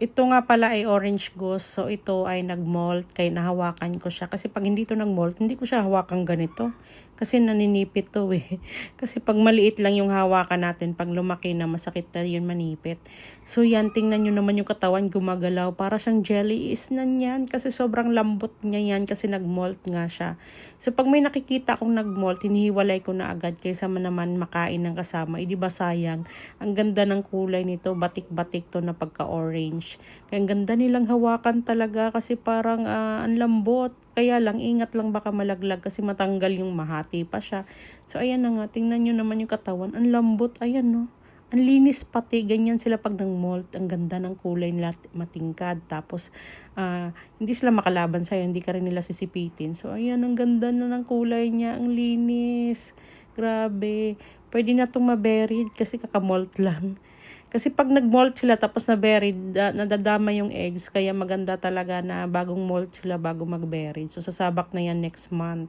Ito nga pala ay orange goose. So, ito ay nag-molt. Kaya nahawakan ko siya. Kasi pag hindi to nag-molt, hindi ko siya hawakan ganito. Kasi naninipit to eh. Kasi pag maliit lang yung hawakan natin, pag lumaki na, masakit na yun manipit. So, yan. Tingnan nyo naman yung katawan gumagalaw. Para siyang jelly is na yan. Kasi sobrang lambot niya yan. Kasi nag-molt nga siya. So, pag may nakikita akong nag-molt, hinihiwalay ko na agad. Kaysa naman makain ng kasama. Di ba sayang? Ang ganda ng kulay nito. Batik-batik to na pagka-orange. Kaya ang ganda nilang hawakan talaga kasi parang ang lambot. Kaya lang, ingat lang baka malaglag kasi matanggal yung mahati pa siya. So, ayan na nga. Tingnan nyo naman yung katawan. Ang lambot. Ayan, no. Ang linis pati. Ganyan sila pag nang-molt. Ang ganda ng kulay nila. Matingkad. Tapos, hindi sila makalaban sa'yo. Hindi ka rin nila sisipitin. So, ayan. Ang ganda na ng kulay niya. Ang linis. Grabe. Pwede na itong maberid kasi kakamolt lang. Kasi pag nag-molt sila tapos na-buried, nadadama yung eggs. Kaya maganda talaga na bagong molt sila bago mag-buried. So, sasabak na yan next month.